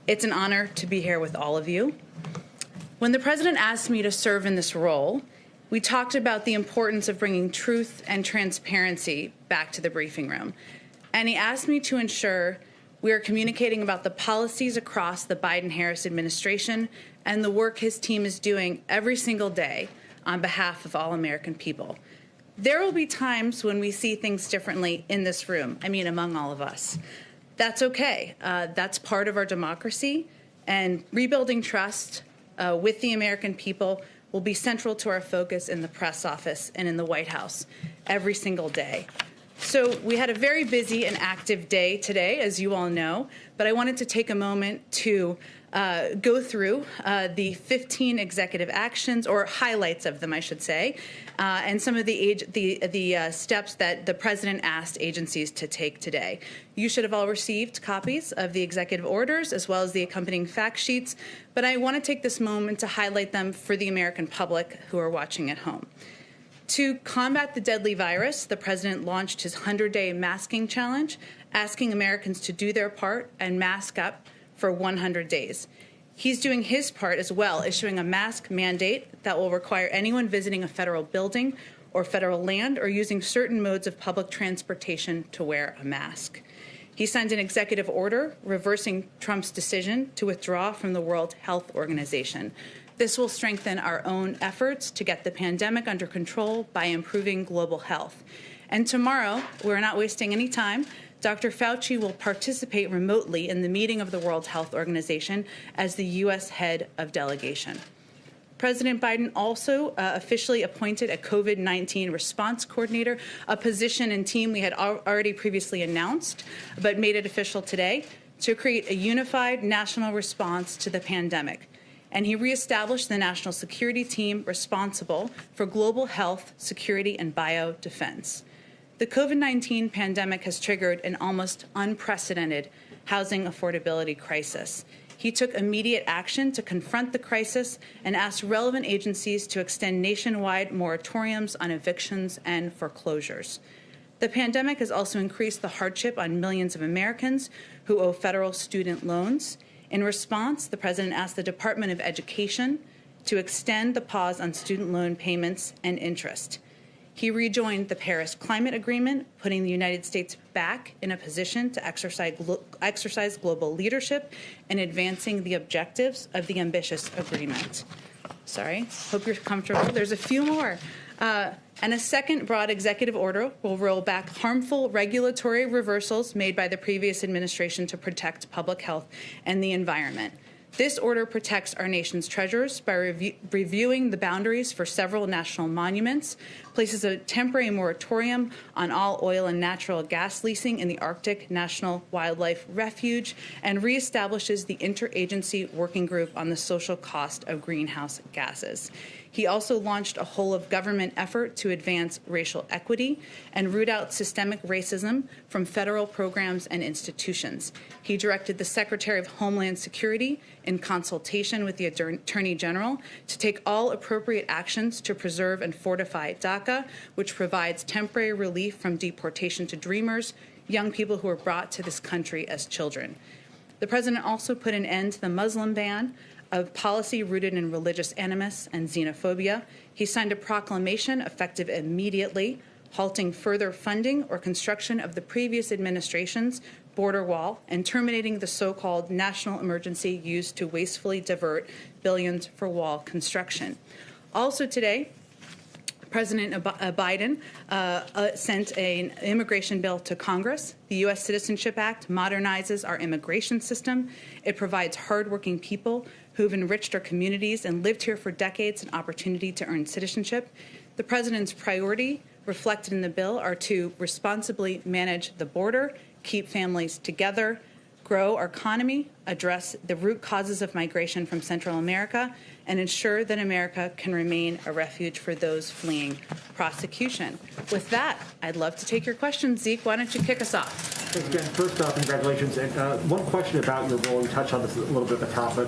It's an honor to be here with all of you. When the President asked me to serve in this role, we talked about the importance of bringing truth and transparency back to the briefing room. And he asked me to ensure we are communicating about the policies across the Biden-Harris administration and the work his team is doing every single day on behalf of all American people. There will be times when we see things differently in this room, among all of us. That's okay. That's part of our democracy, and rebuilding trust with the American people will be central to our focus in the press office and in the White House every single day. So we had a very busy and active day today, as you all know, but I wanted to take a moment to go through the 15 executive actions, or highlights of them, I should say, and some of the steps that the President asked agencies to take today. You should have all received copies of the executive orders as well as the accompanying fact sheets, but I want to take this moment to highlight them for the American public who are watching at home. To combat the deadly virus, the President launched his 100-day masking challenge, asking Americans to do their part and mask up for 100 days. He's doing his part as well, issuing a mask mandate that will require anyone visiting a federal building or federal land or using certain modes of public transportation to wear a mask. He signed an executive order reversing Trump's decision to withdraw from the World Health Organization. This will strengthen our own efforts to get the pandemic under control by improving global health. And tomorrow, we're not wasting any time, Dr. Fauci will participate remotely in the meeting of the World Health Organization as the U.S. head of delegation. President Biden also officially appointed a COVID-19 response coordinator, a position and team we had already previously announced, but made it official today, to create a unified national response to the pandemic. And he reestablished the national security team responsible for global health, security, and biodefense. The COVID-19 pandemic has triggered an almost unprecedented housing affordability crisis. He took immediate action to confront the crisis and asked relevant agencies to extend nationwide moratoriums on evictions and foreclosures. The pandemic has also increased the hardship on millions of Americans who owe federal student loans. In response, the President asked the Department of Education to extend the pause on student loan payments and interest. He rejoined the Paris Climate Agreement, putting the United States back in a position to exercise global leadership and advancing the objectives of the ambitious agreement. Sorry, hope you're comfortable. There's a few more. And a second broad executive order will roll back harmful regulatory reversals made by the previous administration to protect public health and the environment. This order protects our nation's treasures by reviewing the boundaries for several national monuments, places a temporary moratorium on all oil and natural gas leasing in the Arctic National Wildlife Refuge, and reestablishes the interagency working group on the social cost of greenhouse gases. He also launched a whole-of-government effort to advance racial equity and root out systemic racism from federal programs and institutions. He directed the Secretary of Homeland Security, in consultation with the Attorney General, to take all appropriate actions to preserve and fortify DACA, which provides temporary relief from deportation to Dreamers, young people who were brought to this country as children. The President also put an end to the Muslim ban, of policy rooted in religious animus and xenophobia. He signed a proclamation effective immediately, halting further funding or construction of the previous administration's border wall and terminating the so-called national emergency used to wastefully divert billions for wall construction. Also today, President Biden sent an immigration bill to Congress. The U.S. Citizenship Act modernizes our immigration system. It provides hardworking people who've enriched our communities and lived here for decades an opportunity to earn citizenship. The President's priority reflected in the bill are to responsibly manage the border, keep families together, grow our economy, address the root causes of migration from Central America, and ensure that America can remain a refuge for those fleeing prosecution. With that, I'd love to take your questions. Zeke, why don't you kick us off? Thanks, Jen. First off, congratulations. And one question about your role. You touched on this a little bit at the top, but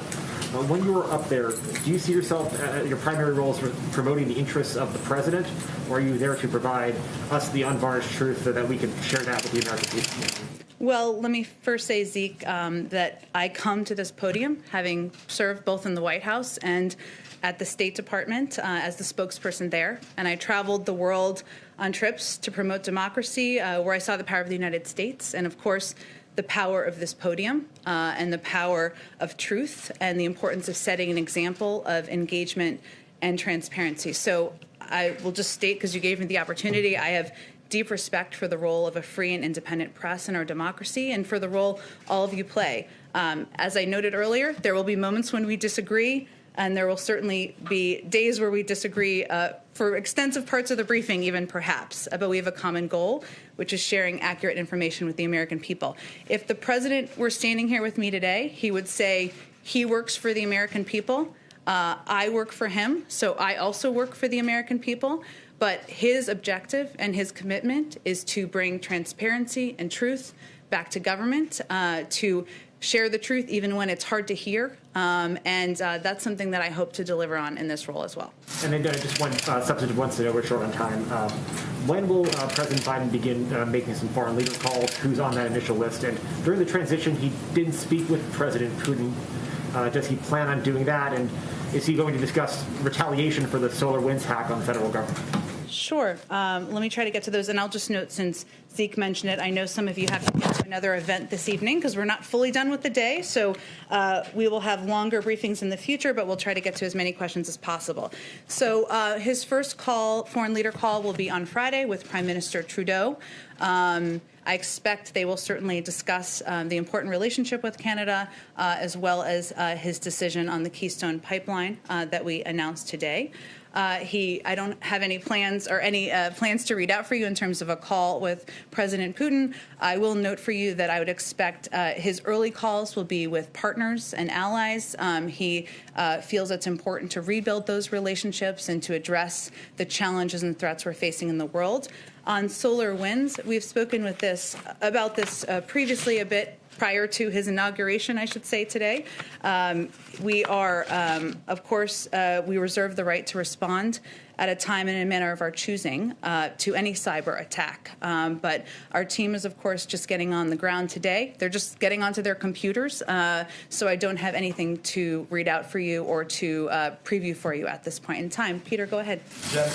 when you were up there, do you see yourself, your primary role is promoting the interests of the President, or are you there to provide us the unvarnished truth so that we can share that with the American people? Well, let me first say, Zeke, that I come to this podium having served both in the White House and at the State Department as the spokesperson there. And I traveled the world on trips to promote democracy, where I saw the power of the United States and, of course, the power of this podium and the power of truth and the importance of setting an example of engagement and transparency. So I will just state, because you gave me the opportunity, I have deep respect for the role of a free and independent press in our democracy and for the role all of you play. As I noted earlier, there will be moments when we disagree, and there will certainly be days where we disagree for extensive parts of the briefing, even perhaps. But we have a common goal, which is sharing accurate information with the American people. If the president were standing here with me today, he would say he works for the American people. I work for him, so I also work for the American people. But his objective and his commitment is to bring transparency and truth back to government, to share the truth even when it's hard to hear. And that's something that I hope to deliver on in this role as well. And then just one substantive one, so we're short on time. When will President Biden begin making some foreign leader calls? Who's on that initial list? And during the transition, he didn't speak with President Putin. Does he plan on doing that? And is he going to discuss retaliation for the SolarWinds hack on the federal government? Sure. Let me try to get to those. And I'll just note, since Zeke mentioned it, I know some of you have to get to another event this evening because we're not fully done with the day. So we will have longer briefings in the future, but we'll try to get to as many questions as possible. So his first call, foreign leader call, will be on Friday with Prime Minister Trudeau. I expect they will certainly discuss the important relationship with Canada, as well as his decision on the Keystone Pipeline that we announced today. I don't have any plans or any plans to read out for you in terms of a call with President Putin. I will note for you that I would expect his early calls will be with partners and allies. He feels it's important to rebuild those relationships and to address the challenges and threats we're facing in the world. On SolarWinds, we've spoken about this previously a bit prior to his inauguration, I should say, today. We are, of course, we reserve the right to respond at a time and a manner of our choosing to any cyber attack. But our team is, of course, just getting on the ground today. They're just getting onto their computers, so I don't have anything to read out for you or to preview for you at this point in time. Peter, go ahead. Jen,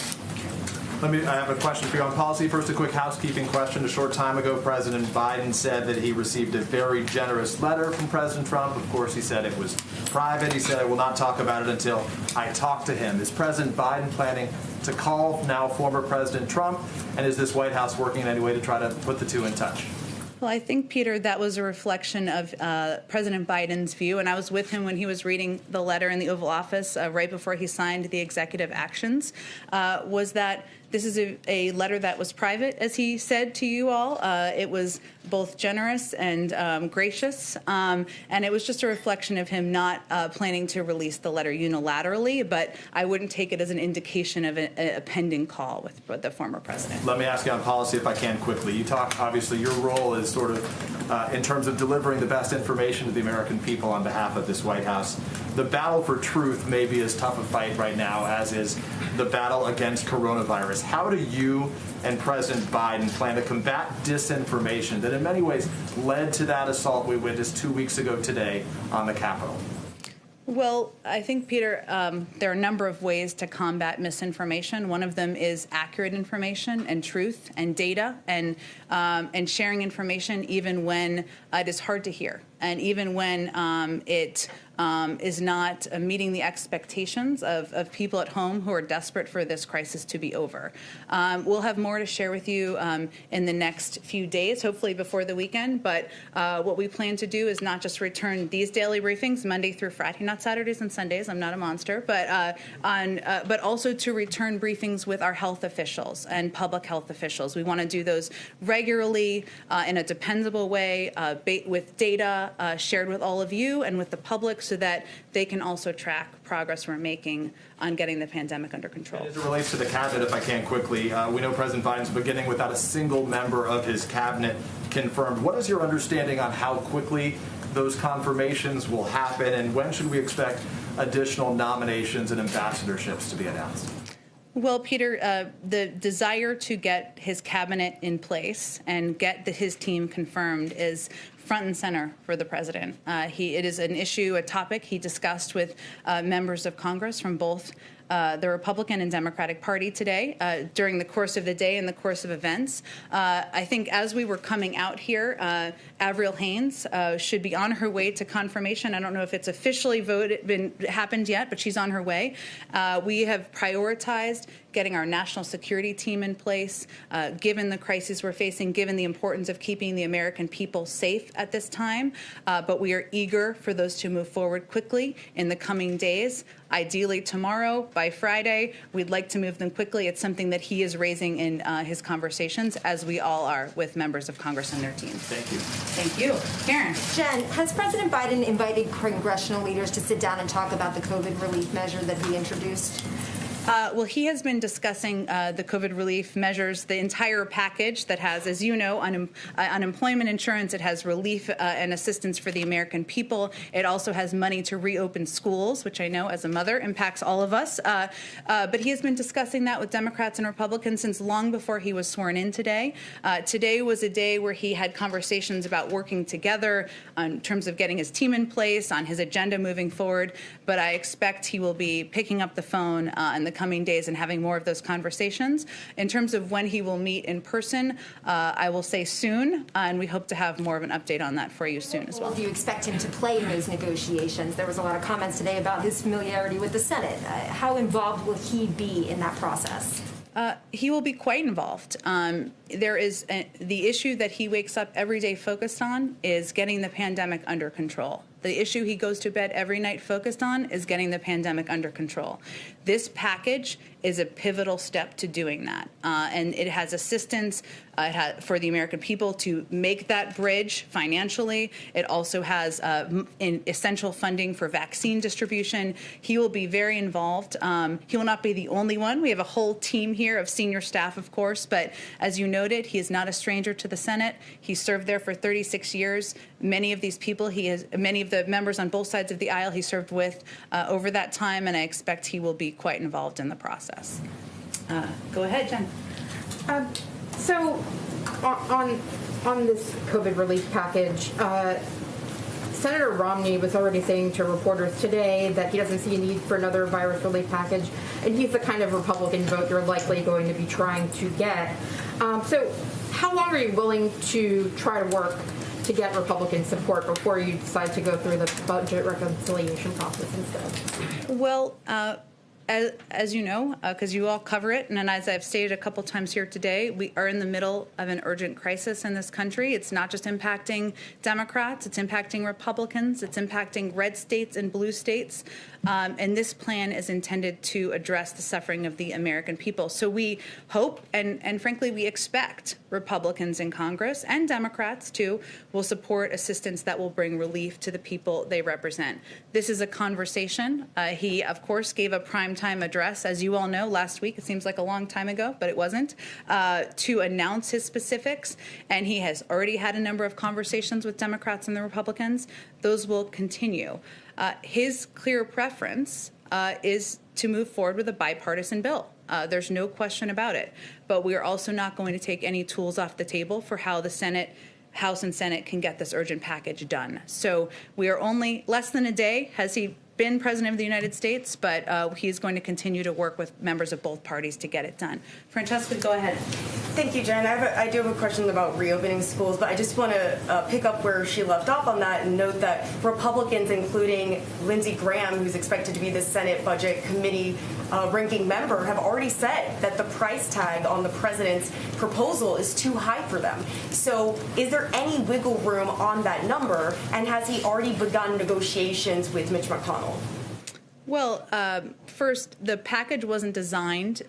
I have a question for you on policy. First, a quick housekeeping question. A short time ago, President Biden said that he received a very generous letter from President Trump. Of course, he said it was private. He said, I will not talk about it until I talk to him. Is President Biden planning to call now former President Trump? And is this White House working in any way to try to put the two in touch? Well, I think, Peter, that was a reflection of President Biden's view, and I was with him when he was reading the letter in the Oval Office right before he signed the executive actions, was that this is a letter that was private, as he said to you all. It was both generous and gracious, and it was just a reflection of him not planning to release the letter unilaterally, but I wouldn't take it as an indication of a pending call with the former president. Let me ask you on policy, if I can, quickly. You talk, obviously, your role is sort of in terms of delivering the best information to the American people on behalf of this White House. The battle for truth may be as tough a fight right now as is the battle against coronavirus. How do you and President Biden plan to combat disinformation that in many ways led to that assault we witnessed 2 weeks ago today on the Capitol? Well, I think, Peter, there are a number of ways to combat misinformation. One of them is accurate information and truth and data and sharing information even when it is hard to hear and even when it is not meeting the expectations of people at home who are desperate for this crisis to be over. We'll have more to share with you in the next few days, hopefully before the weekend. But what we plan to do is not just return these daily briefings Monday through Friday, not Saturdays and Sundays. I'm not a monster, but also to return briefings with our health officials and public health officials. We want to do those regularly in a dependable way with data shared with all of you and with the public, so that they can also track progress we're making on getting the pandemic under control. As it relates to the cabinet, if I can quickly, we know President Biden's beginning without a single member of his cabinet confirmed. What is your understanding on how quickly those confirmations will happen, and when should we expect additional nominations and ambassadorships to be announced? Well, Peter, the desire to get his cabinet in place and get his team confirmed is front and center for the president. It is an issue, a topic he discussed with members of Congress from both the Republican and Democratic Party today during the course of the day and the course of events. I think as we were coming out here, Avril Haines should be on her way to confirmation. I don't know if it's officially happened yet, but she's on her way. We have prioritized getting our national security team in place, given the crisis we're facing, given the importance of keeping the American people safe at this time. But we are eager for those to move forward quickly in the coming days. Ideally tomorrow, by Friday, we'd like to move them quickly. It's something that he is raising in his conversations, as we all are with members of Congress and their teams. Thank you. Thank you. Karen. Jen, has President Biden invited congressional leaders to sit down and talk about the COVID relief measure that he introduced? Well, he has been discussing the COVID relief measures, the entire package that has, as you know, unemployment insurance. It has relief and assistance for the American people. It also has money to reopen schools, which I know as a mother impacts all of us. But he has been discussing that with Democrats and Republicans since long before he was sworn in today. Today was a day where he had conversations about working together in terms of getting his team in place, on his agenda moving forward. But I expect he will be picking up the phone in the coming days and having more of those conversations. In terms of when he will meet in person, I will say soon, and we hope to have more of an update on that for you soon as well. Do you expect him to play in those negotiations? There was a lot of comments today about his familiarity with the Senate. How involved will he be in that process? He will be quite involved. There is the issue that he wakes up every day focused on is getting the pandemic under control. The issue he goes to bed every night focused on is getting the pandemic under control. This package is a pivotal step to doing that. And it has assistance for the American people to make that bridge financially. It also has essential funding for vaccine distribution. He will be very involved. He will not be the only one. We have a whole team here of senior staff, of course, but as you noted, he is not a stranger to the Senate. He served there for 36 years. Many of these people, many of the members on both sides of the aisle he served with over that time, and I expect he will be quite involved in the process. Go ahead, Jen. So on this COVID relief package, Senator Romney was already saying to reporters today that he doesn't see a need for another virus relief package, and he's the kind of Republican vote you're likely going to be trying to get. So how long are you willing to try to work to get Republican support before you decide to go through the budget reconciliation process instead? Well, as you know, because you all cover it, and as I've stated a couple times here today, we are in the middle of an urgent crisis in this country. It's not just impacting Democrats, it's impacting Republicans, it's impacting red states and blue states. And this plan is intended to address the suffering of the American people. So we hope, and frankly, we expect Republicans in Congress and Democrats, too, will support assistance that will bring relief to the people they represent. This is a conversation. He, of course, gave a primetime address, as you all know, last week. It seems like a long time ago, but it wasn't, to announce his specifics. And he has already had a number of conversations with Democrats and the Republicans. Those will continue. His clear preference is to move forward with a bipartisan bill. There's no question about it. But we are also not going to take any tools off the table for how the House and Senate can get this urgent package done. So we are only less than a day has he been president of the United States, but he is going to continue to work with members of both parties to get it done. Francesca, go ahead. Thank you, Jen. I do have a question about reopening schools, but I just want to pick up where she left off on that and note that Republicans, including Lindsey Graham, who's expected to be the Senate Budget Committee ranking member, have already said that the price tag on the president's proposal is too high for them. So is there any wiggle room on that number, and has he already begun negotiations with Mitch McConnell? Well, first, the package wasn't designed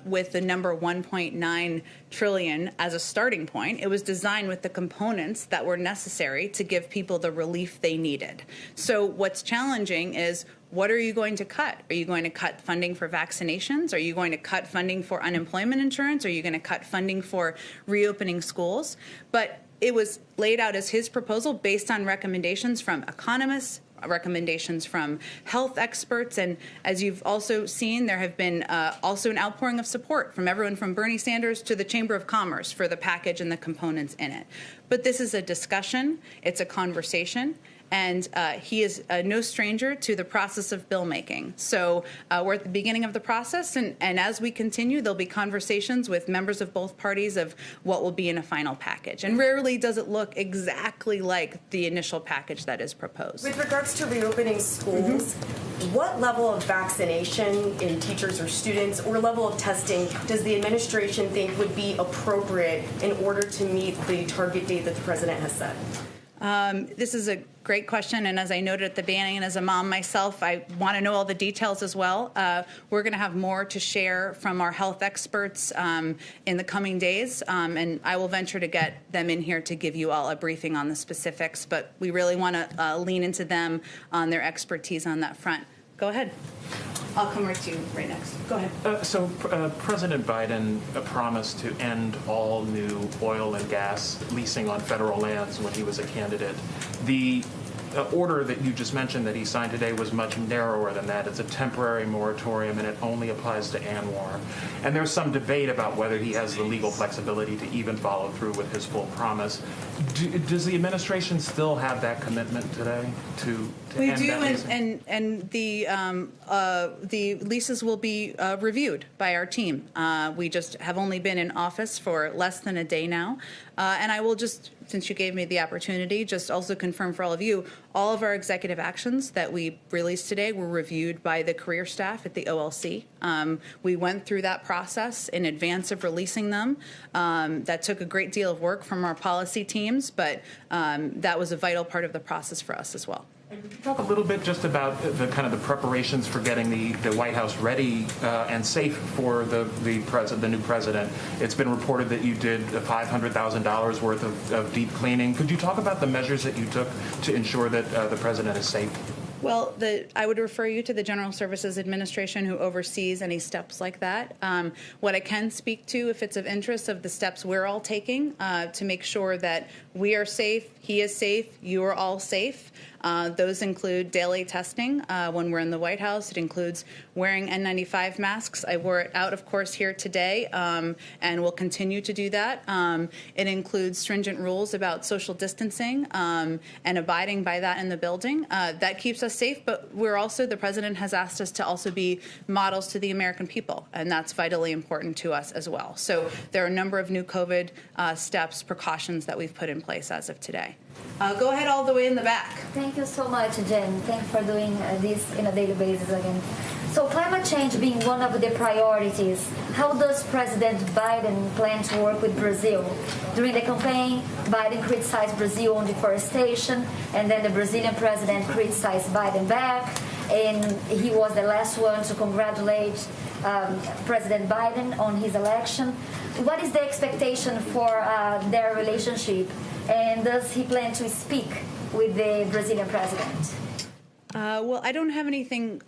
with the number 1.9 trillion as a starting point. It was designed with the components that were necessary to give people the relief they needed. So what's challenging is, what are you going to cut? Are you going to cut funding for vaccinations? Are you going to cut funding for unemployment insurance? Are you going to cut funding for reopening schools? But it was laid out as his proposal based on recommendations from economists, recommendations from health experts. And as you've also seen, there have been also an outpouring of support from everyone from Bernie Sanders to the Chamber of Commerce for the package and the components in it. But this is a discussion. It's a conversation. And he is no stranger to the process of bill making. So we're at the beginning of the process, and as we continue, there'll be conversations with members of both parties of what will be in a final package. And rarely does it look exactly like the initial package that is proposed. With regards to reopening schools, what level of vaccination in teachers or students or level of testing does the administration think would be appropriate in order to meet the target date that the president has set? This is a great question, and as I noted at the beginning, and as a mom myself, I want to know all the details as well. We're going to have more to share from our health experts in the coming days, and I will venture to get them in here to give you all a briefing on the specifics, but we really want to lean into them on their expertise on that front. Go ahead. I'll come right to you right next. Go ahead. President Biden promised to end all new oil and gas leasing on federal lands when he was a candidate. The order that you just mentioned that he signed today was much narrower than that. It's a temporary moratorium, and it only applies to ANWR. And there's some debate about whether he has the legal flexibility to even follow through with his full promise. Does the administration still have that commitment today to we end do, that leasing? and the leases will be reviewed by our team. We just have only been in office for less than a day now, and I will just, since you gave me the opportunity, just also confirm for all of you, all of our executive actions that we released today were reviewed by the career staff at the OLC. We went through that process in advance of releasing them. That took a great deal of work from our policy teams, but that was a vital part of the process for us as well. Talk a little bit just about the kind of the preparations for getting the White House ready and safe for the new president. It's been reported that you did $500,000 worth of deep cleaning. Could you talk about the measures that you took to ensure that the president is safe? Well, I would refer you to the General Services Administration, who oversees any steps like that. What I can speak to, if it's of interest, of the steps we're all taking to make sure that we are safe, he is safe, you are all safe. Those include daily testing when we're in the White House. It includes wearing N95 masks. I wore it out, of course, here today, and will continue to do that. It includes stringent rules about social distancing and abiding by that in the building. That keeps us safe, but we're also, the president has asked us to also be models to the American people, and that's vitally important to us as well. So there are a number of new COVID steps, precautions that we've put in place as of today. Go ahead all the way in the back. Thank you so much, Jen. Thank you for doing this on a daily basis again. So climate change being one of the priorities, how does President Biden plan to work with Brazil? During the campaign, Biden criticized Brazil on deforestation, and then the Brazilian president criticized Biden back, and he was the last one to congratulate President Biden on his election. What is the expectation for their relationship, and does he plan to speak with the Brazilian president? Well, I don't have anything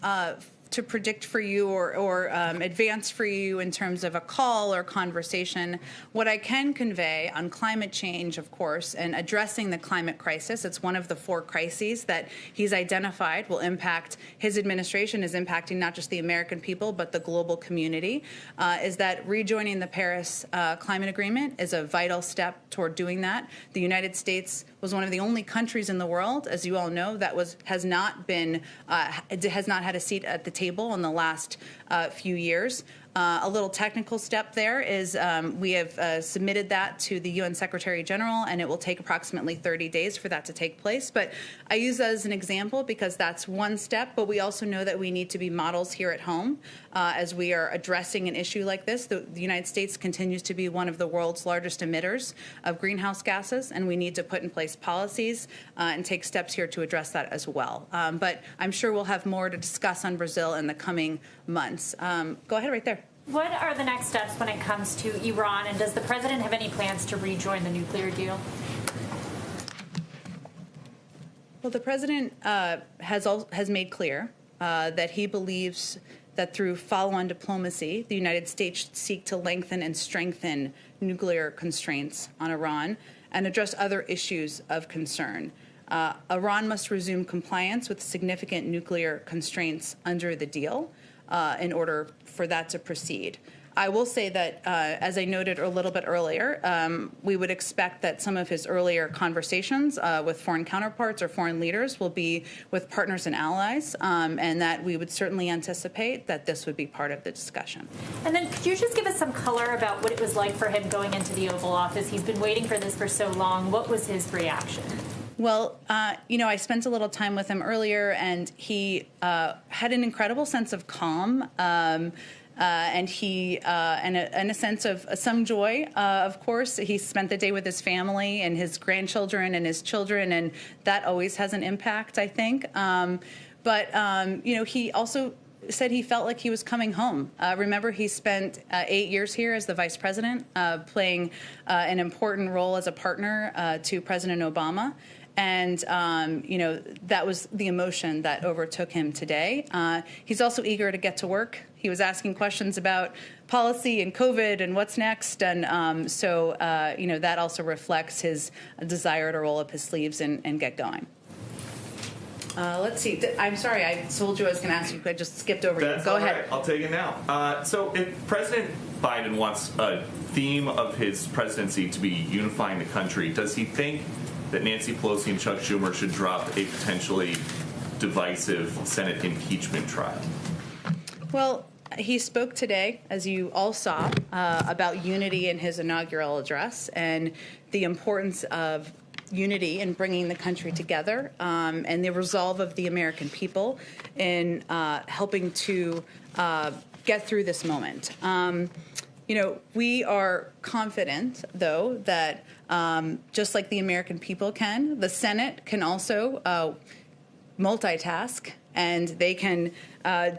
to predict for you or advance for you in terms of a call or conversation. What I can convey on climate change, of course, and addressing the climate crisis, it's one of the 4 crises that he's identified will impact, his administration is impacting not just the American people, but the global community, is that rejoining the Paris Climate Agreement is a vital step toward doing that. The United States was one of the only countries in the world, as you all know, that has not had a seat at the table in the last few years. A little technical step there is we have submitted that to the UN Secretary General, and it will take approximately 30 days for that to take place. But I use that as an example because that's one step, but we also know that we need to be models here at home as we are addressing an issue like this. The United States continues to be one of the world's largest emitters of greenhouse gases, and we need to put in place policies and take steps here to address that as well. But I'm sure we'll have more to discuss on Brazil in the coming months. Go ahead right there. What are the next steps when it comes to Iran, and does the president have any plans to rejoin the nuclear deal? Well, the president has made clear that he believes that through follow-on diplomacy, the United States should seek to lengthen and strengthen nuclear constraints on Iran and address other issues of concern. Iran must resume compliance with significant nuclear constraints under the deal in order for that to proceed. I will say that, as I noted a little bit earlier, we would expect that some of his earlier conversations with foreign counterparts or foreign leaders will be with partners and allies, and that we would certainly anticipate that this would be part of the discussion. And then could you just give us some color about what it was like for him going into the Oval Office? He's been waiting for this for so long. What was his reaction? Well, I spent a little time with him earlier, and he had an incredible sense of calm. And he, and a sense of some joy, of course. He spent the day with his family and his grandchildren and his children, and that always has an impact, I think. He also said he felt like he was coming home. Remember, he spent 8 years here as the vice president, playing an important role as a partner to President Obama. And, that was the emotion that overtook him today. He's also eager to get to work. He was asking questions about policy and COVID and what's next. And that also reflects his desire to roll up his sleeves and get going. Let's see. I'm sorry. I told you I was going to ask you. I just skipped over you. Go ahead. Right. I'll take it now. So if President Biden wants a theme of his presidency to be unifying the country, does he think that Nancy Pelosi and Chuck Schumer should drop a potentially divisive Senate impeachment trial? Well, he spoke today, as you all saw, about unity in his inaugural address and the importance of unity in bringing the country together, and the resolve of the American people in helping to get through this moment. We are confident, though, that just like the American people can, the Senate can also multitask, and they can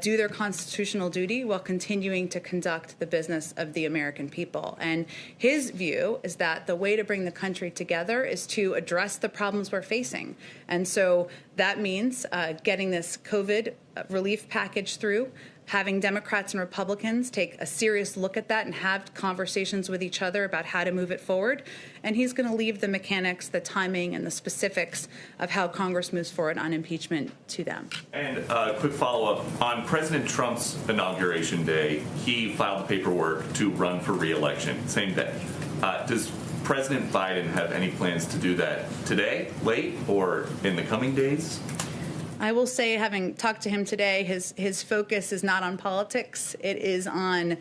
do their constitutional duty while continuing to conduct the business of the American people. And his view is that the way to bring the country together is to address the problems we're facing. And so that means getting this COVID relief package through, having Democrats and Republicans take a serious look at that and have conversations with each other about how to move it forward. And he's going to leave the mechanics, the timing, and the specifics of how Congress moves forward on impeachment to them. And a quick follow-up. On President Trump's inauguration day, he filed the paperwork to run for re-election, same day. Does President Biden have any plans to do that today, late, or in the coming days? I will say, having talked to him today, his focus is not on politics. It is on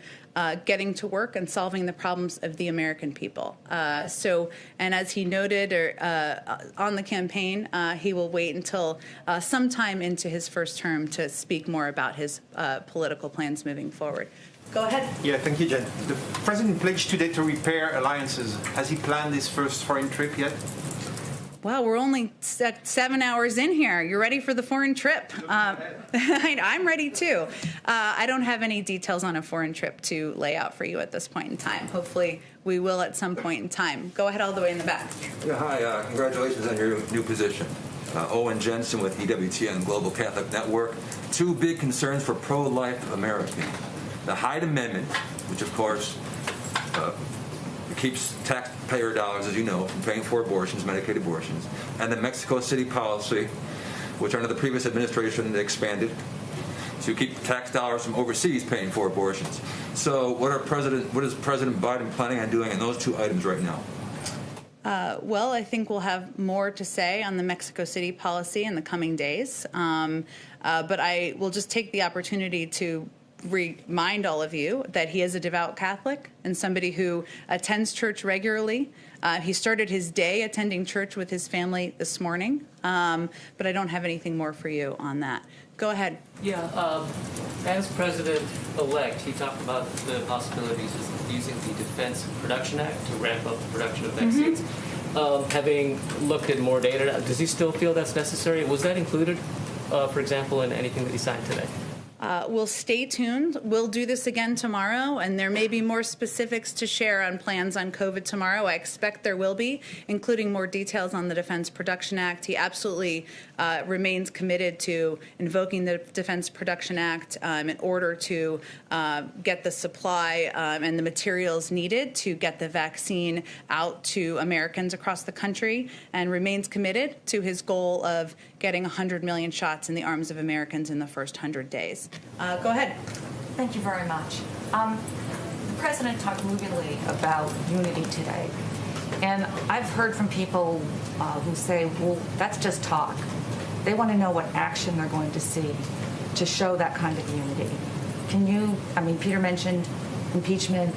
getting to work and solving the problems of the American people. And as he noted on the campaign, he will wait until sometime into his first term to speak more about his political plans moving forward. Go ahead. Yeah, thank you, Jen. The president pledged today to repair alliances. Has he planned his first foreign trip yet? Wow, we're only 7 hours in here. You're ready for the foreign trip. I'm ready, too. I don't have any details on a foreign trip to lay out for you at this point in time. Hopefully, we will at some point in time. Go ahead all the way in the back. Yeah, hi. Congratulations on your new position. Owen Jensen with EWTN Global Catholic Network. Two big concerns for pro-life Americans. The Hyde Amendment, which, of course, keeps taxpayer dollars, as you know, from paying for abortions, Medicaid abortions, and the Mexico City policy, which under the previous administration they expanded to keep tax dollars from overseas paying for abortions. So what is President Biden planning on doing on those two items right now? Well, I think we'll have more to say on the Mexico City policy in the coming days. But I will just take the opportunity to remind all of you that he is a devout Catholic and somebody who attends church regularly. He started his day attending church with his family this morning, but I don't have anything more for you on that. Go ahead. Yeah, as president-elect, he talked about the possibilities of using the Defense Production Act to ramp up the production of vaccines. Having looked at more data, does he still feel that's necessary? Was that included, for example, in anything that he signed today? We'll stay tuned. We'll do this again tomorrow, and there may be more specifics to share on plans on COVID tomorrow. I expect there will be, including more details on the Defense Production Act. He absolutely remains committed to invoking the Defense Production Act in order to get the supply and the materials needed to get the vaccine out to Americans across the country, and remains committed to his goal of getting 100 million shots in the arms of Americans in the first 100 days. Go ahead. Thank you very much. The President talked movingly about unity today. And I've heard from people who say, well, that's just talk. They want to know what action they're going to see to show that kind of unity. Peter mentioned impeachment.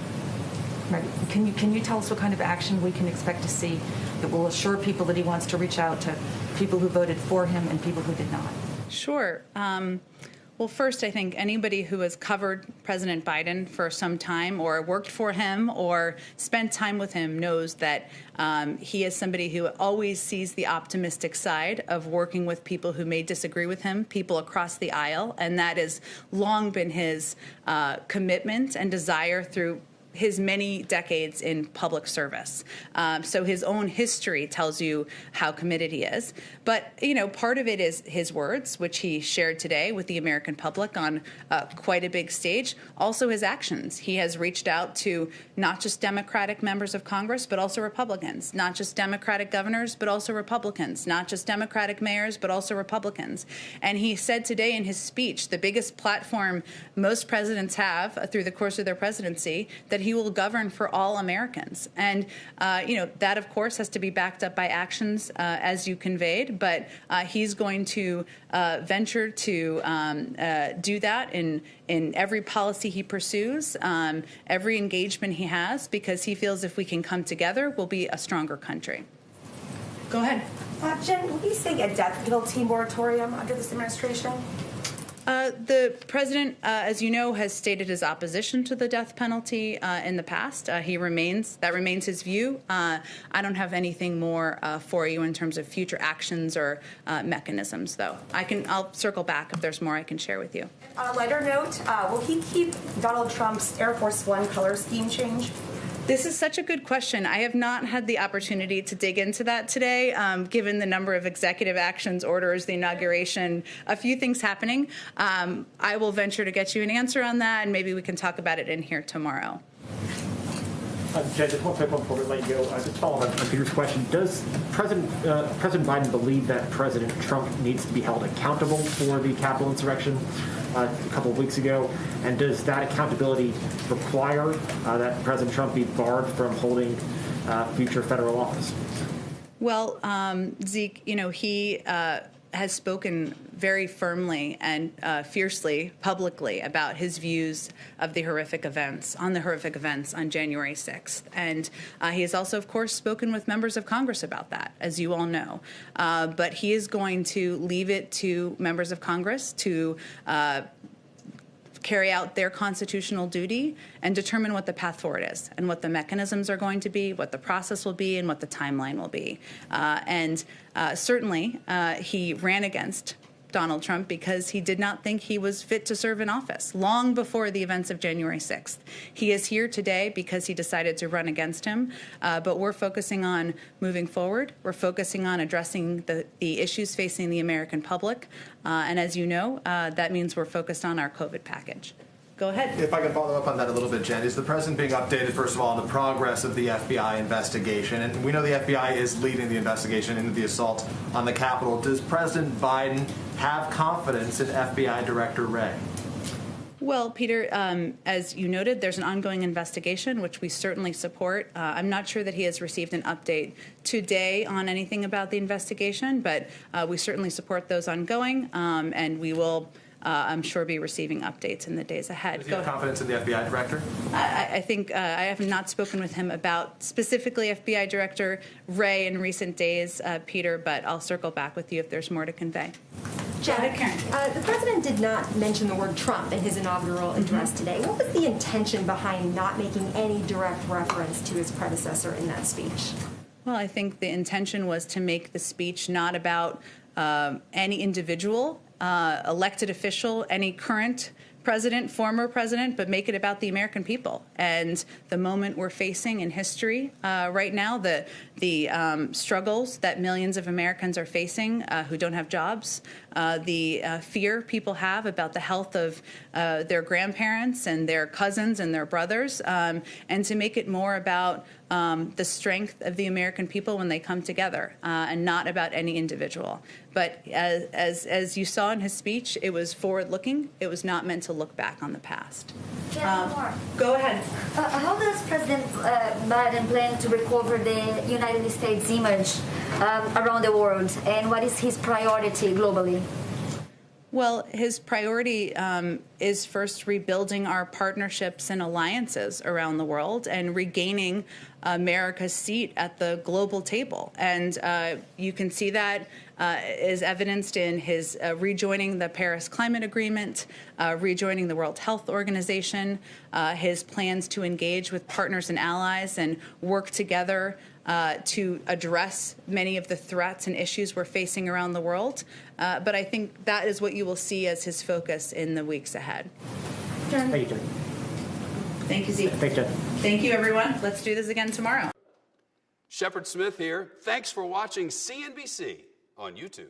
Can you tell us what kind of action we can expect to see that will assure people that he wants to reach out to people who voted for him and people who did not? Sure. Well, first, I think anybody who has covered President Biden for some time or worked for him or spent time with him knows that he is somebody who always sees the optimistic side of working with people who may disagree with him, people across the aisle, and that has long been his commitment and desire through his many decades in public service. So his own history tells you how committed he is. But, part of it is his words, which he shared today with the American public on quite a big stage. Also his actions. He has reached out to not just Democratic members of Congress, but also Republicans. Not just Democratic governors, but also Republicans. Not just Democratic mayors, but also Republicans. And he said today in his speech, the biggest platform most presidents have through the course of their presidency, that he will govern for all Americans. And, that, of course, has to be backed up by actions, as you conveyed. But he's going to venture to do that in every policy he pursues, every engagement he has, because he feels if we can come together, we'll be a stronger country. Go ahead. Jen, will you see a death penalty moratorium under this administration? The president, as you know, has stated his opposition to the death penalty in the past. That remains his view. I don't have anything more for you in terms of future actions or mechanisms, though. I'll circle back if there's more I can share with you. On a lighter note, will he keep Donald Trump's Air Force One color scheme change? This is such a good question. I have not had the opportunity to dig into that today, given the number of executive actions, orders, the inauguration, a few things happening. I will venture to get you an answer on that, and maybe we can talk about it in here tomorrow. Jen, just one quick one before we let you go. Just follow up on Peter's question. Does President Biden believe that President Trump needs to be held accountable for the Capitol insurrection a couple of weeks ago? And does that accountability require that President Trump be barred from holding future federal office? Well, Zeke, he has spoken very firmly and fiercely, publicly, about his views of the horrific events on January 6th. And he has also, of course, spoken with members of Congress about that, as you all know. But he is going to leave it to members of Congress to carry out their constitutional duty and determine what the path forward is and what the mechanisms are going to be, what the process will be, and what the timeline will be. Certainly, he ran against Donald Trump because he did not think he was fit to serve in office long before the events of January 6th. He is here today because he decided to run against him, but we're focusing on moving forward. We're focusing on addressing the issues facing the American public, and as you know, that means we're focused on our COVID package. Go ahead. If I can follow up on that a little bit, Jen, is the president being updated, first of all, on the progress of the FBI investigation? And we know the FBI is leading the investigation into the assault on the Capitol. Does President Biden have confidence in FBI Director Wray? Well, Peter, as you noted, there's an ongoing investigation, which we certainly support. I'm not sure that he has received an update today on anything about the investigation, but we certainly support those ongoing, and we will I'm sure be receiving updates in the days ahead. Does he have confidence in the FBI director? I think I have not spoken with him about specifically FBI Director Wray in recent days, Peter, but I'll circle back with you if there's more to convey. Jen, the president did not mention the word Trump in his inaugural address today. What was the intention behind not making any direct reference to his predecessor in that speech? Well, I think the intention was to make the speech not about any individual elected official, any current president, former president, but make it about the American people and the moment we're facing in history right now, the struggles that millions of Americans are facing who don't have jobs, the fear people have about the health of their grandparents and their cousins and their brothers, and to make it more about the strength of the American people when they come together, and not about any individual. But as you saw in his speech, it was forward-looking. It was not meant to look back on the past. Go ahead. How does President Biden plan to recover the United States image around the world, and what is his priority globally? Well, his priority is first rebuilding our partnerships and alliances around the world and regaining America's seat at the global table. And you can see that is evidenced in his rejoining the Paris Climate Agreement, rejoining the World Health Organization, his plans to engage with partners and allies and work together to address many of the threats and issues we're facing around the world. But I think that is what you will see as his focus in the weeks ahead. Thank you, Jen. Thank you, Zeke. Thanks, Jen. Thank you, everyone. Let's do this again tomorrow. Shepard Smith here. Thanks for watching CNBC on YouTube.